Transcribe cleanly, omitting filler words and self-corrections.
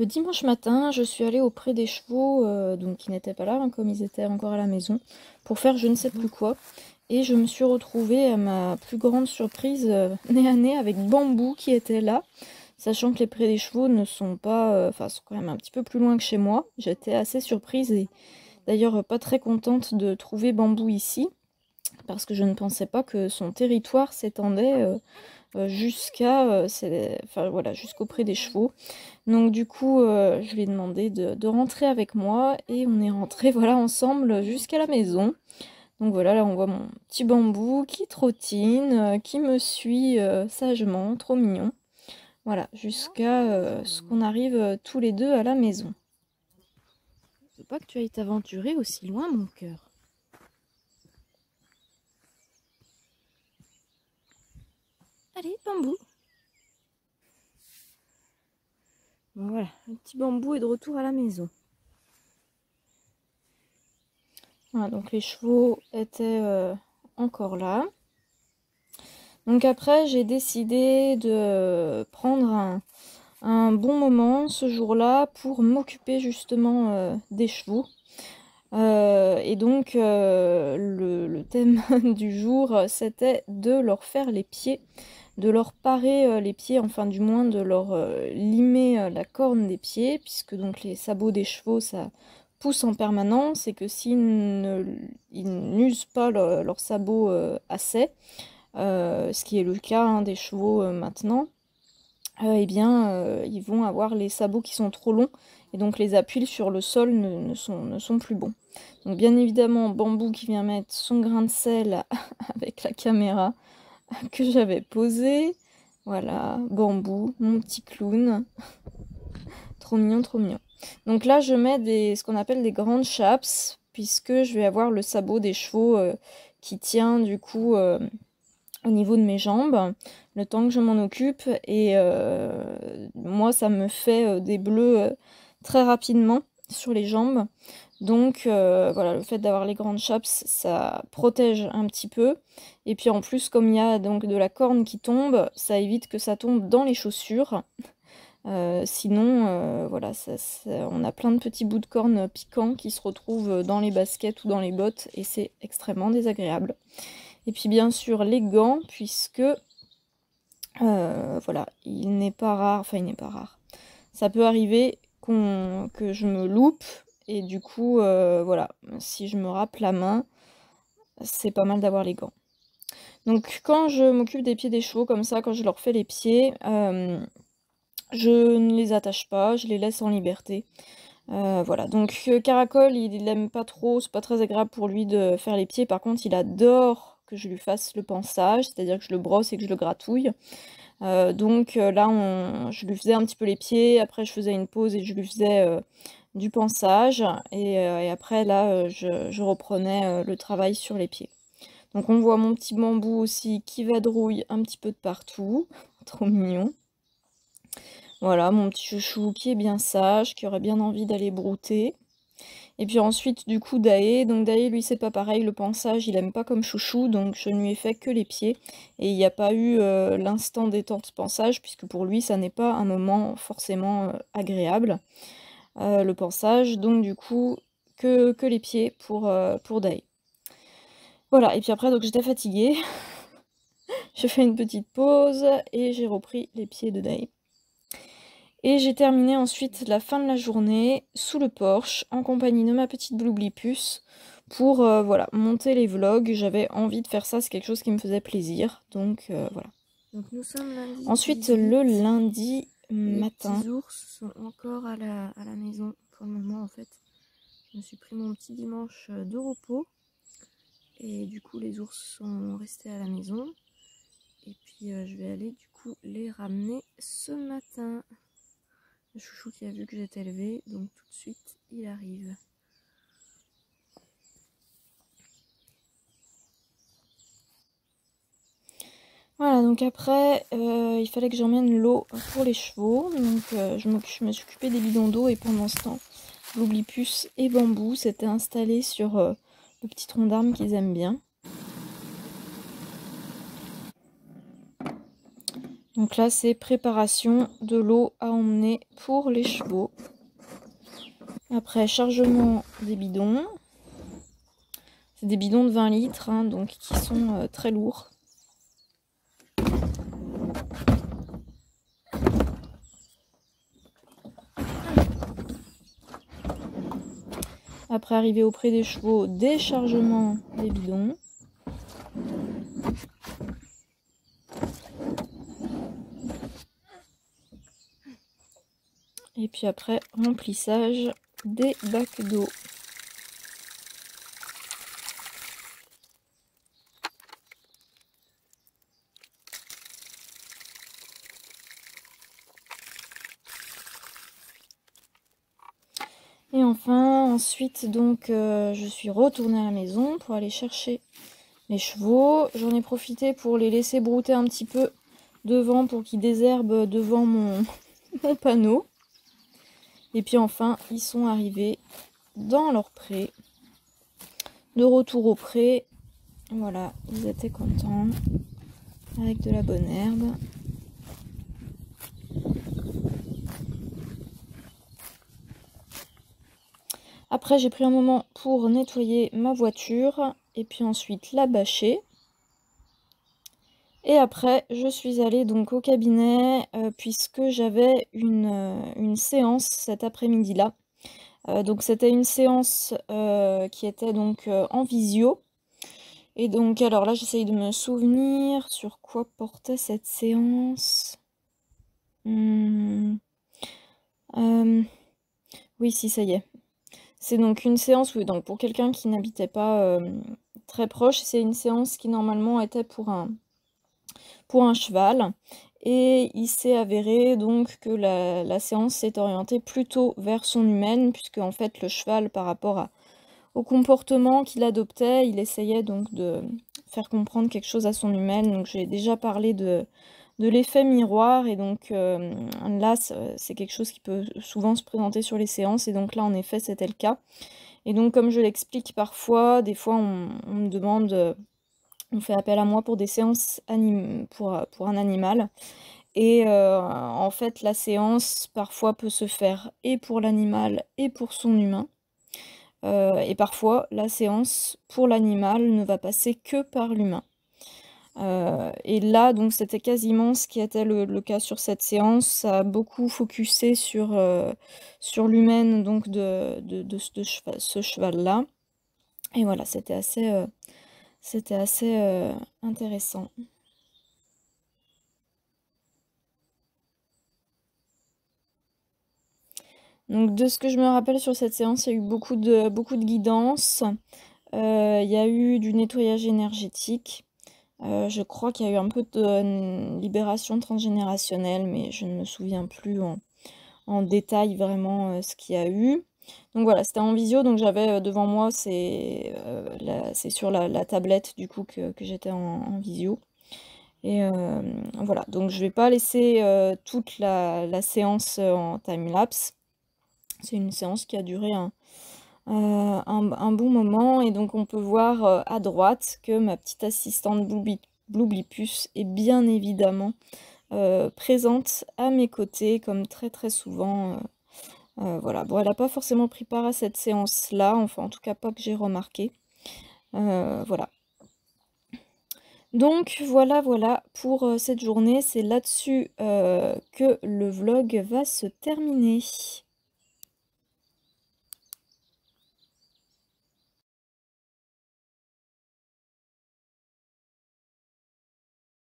Le dimanche matin, je suis allée auprès des chevaux, donc qui n'étaient pas là, hein, comme ils étaient encore à la maison, pour faire je ne sais plus quoi. Et je me suis retrouvée, à ma plus grande surprise, nez à nez avec Bambou qui était là, sachant que les prés des chevaux ne sont pas, enfin, sont quand même un petit peu plus loin que chez moi. J'étais assez surprise et d'ailleurs pas très contente de trouver Bambou ici, parce que je ne pensais pas que son territoire s'étendait enfin, voilà, jusqu'auprès des chevaux. Donc du coup, je lui ai demandé de rentrer avec moi et on est rentrés voilà, ensemble jusqu'à la maison. Donc voilà, là on voit mon petit Bambou qui trottine, qui me suit sagement, trop mignon. Voilà, jusqu'à ce qu'on arrive tous les deux à la maison. Je veux pas que tu ailles t'aventurer aussi loin, mon cœur. Allez, Bambou. Bon, voilà, le petit Bambou est de retour à la maison. Voilà, donc les chevaux étaient encore là. Donc après, j'ai décidé de prendre un bon moment ce jour-là pour m'occuper justement des chevaux. Et donc le thème du jour, c'était de leur faire les pieds, de leur parer les pieds, enfin du moins de leur limer la corne des pieds, puisque donc les sabots des chevaux, ça pousse en permanence, et que s'ils n'usent pas leurs sabots assez, ce qui est le cas hein, des chevaux maintenant, eh bien ils vont avoir les sabots qui sont trop longs, et donc les appuis sur le sol ne sont plus bons. Donc bien évidemment, Bambou qui vient mettre son grain de sel avec la caméra que j'avais posée. Voilà, Bambou, mon petit clown. Trop mignon, trop mignon. Donc là, je mets ce qu'on appelle des grandes chaps, puisque je vais avoir le sabot des chevaux qui tient du coup au niveau de mes jambes, le temps que je m'en occupe. Et moi, ça me fait des bleus très rapidement sur les jambes. Donc voilà, le fait d'avoir les grandes chaps, ça protège un petit peu. Et puis en plus, comme il y a donc de la corne qui tombe, ça évite que ça tombe dans les chaussures. Sinon, voilà, on a plein de petits bouts de corne piquants qui se retrouvent dans les baskets ou dans les bottes, et c'est extrêmement désagréable. Et puis bien sûr les gants, puisque voilà, il n'est pas rare, enfin il n'est pas rare. Ça peut arriver que je me loupe, et du coup, voilà, si je me râpe la main, c'est pas mal d'avoir les gants. Donc quand je m'occupe des pieds des chevaux comme ça, quand je leur fais les pieds, je ne les attache pas, je les laisse en liberté. Voilà, donc Caracol, il aime pas trop, c'est pas très agréable pour lui de faire les pieds. Par contre, il adore que je lui fasse le pansage, c'est-à-dire que je le brosse et que je le gratouille. Donc là, je lui faisais un petit peu les pieds, après je faisais une pause et je lui faisais du pansage. Et après, là, je reprenais le travail sur les pieds. Donc on voit mon petit Bambou aussi qui vadrouille un petit peu de partout. Trop mignon. Voilà, mon petit chouchou qui est bien sage, qui aurait bien envie d'aller brouter. Et puis ensuite, du coup, Daé. Donc Daé, lui, c'est pas pareil, le pansage, il aime pas comme chouchou, donc je ne lui ai fait que les pieds. Et il n'y a pas eu l'instant détente pansage, puisque pour lui, ça n'est pas un moment forcément agréable, le pansage. Donc du coup, que les pieds pour Daé. Voilà, et puis après, donc j'étais fatiguée. J'ai fait une petite pause et j'ai repris les pieds de Daé. Et j'ai terminé ensuite la fin de la journée sous le porche en compagnie de ma petite Bloublipus pour voilà, monter les vlogs. J'avais envie de faire ça, c'est quelque chose qui me faisait plaisir. Donc voilà. Donc nous sommes lundi. Ensuite, 18. le lundi matin. Les petits ours sont encore à la maison pour le moment en fait. Je me suis pris mon petit dimanche de repos. Et du coup les ours sont restés à la maison. Et puis je vais aller du coup les ramener ce matin. Le chouchou qui a vu que j'étais levée, donc tout de suite il arrive. Voilà, donc après, il fallait que j'emmène l'eau pour les chevaux. Donc je me suis occupée des bidons d'eau, et pendant ce temps, Bloublipus et Bambou s'étaient installés sur le petit tronc d'arbre qu'ils aiment bien. Donc là, c'est préparation de l'eau à emmener pour les chevaux. Après, chargement des bidons. C'est des bidons de 20 litres, hein, donc qui sont très lourds. Après, arriver auprès des chevaux, déchargement des bidons. Et puis après, remplissage des bacs d'eau. Et enfin, ensuite, donc, je suis retournée à la maison pour aller chercher les chevaux. J'en ai profité pour les laisser brouter un petit peu devant pour qu'ils désherbent devant mon panneau. Et puis enfin, ils sont arrivés dans leur pré. De retour au pré. Voilà, ils étaient contents. Avec de la bonne herbe. Après, j'ai pris un moment pour nettoyer ma voiture. Et puis ensuite la bâcher. Et après, je suis allée donc au cabinet puisque j'avais une séance cet après-midi-là. Donc c'était une séance qui était donc en visio. Et donc alors là, j'essaye de me souvenir sur quoi portait cette séance. Oui, si, ça y est. C'est donc une séance, oui, donc pour quelqu'un qui n'habitait pas très proche, c'est une séance qui normalement était pour un cheval. Et il s'est avéré donc que la séance s'est orientée plutôt vers son humaine, puisque en fait le cheval, par rapport au comportement qu'il adoptait, il essayait donc de faire comprendre quelque chose à son humaine. Donc j'ai déjà parlé de l'effet miroir, et donc là c'est quelque chose qui peut souvent se présenter sur les séances, et donc là en effet c'était le cas. Et donc comme je l'explique parfois, des fois on me demande... on fait appel à moi pour des séances pour un animal. Et en fait, la séance, parfois, peut se faire et pour l'animal et pour son humain. Et parfois, la séance pour l'animal ne va passer que par l'humain. Et là, donc, c'était quasiment ce qui était le cas sur cette séance. Ça a beaucoup focusé sur l'humaine donc de ce cheval-là. Et voilà, c'était assez intéressant. Donc de ce que je me rappelle sur cette séance, il y a eu beaucoup de guidance. Il y a eu du nettoyage énergétique. Je crois qu'il y a eu un peu de libération transgénérationnelle, mais je ne me souviens plus en détail vraiment ce qu'il y a eu. Donc voilà, c'était en visio, donc j'avais devant moi, c'est sur la tablette du coup que j'étais en visio. Et voilà, donc je vais pas laisser toute la séance en time-lapse. C'est une séance qui a duré un bon moment, et donc on peut voir à droite que ma petite assistante Bloublipus est bien évidemment présente à mes côtés, comme très très souvent. Voilà, bon, elle n'a pas forcément pris part à cette séance-là, enfin en tout cas pas que j'ai remarqué. Voilà. Donc voilà pour cette journée, c'est là-dessus que le vlog va se terminer.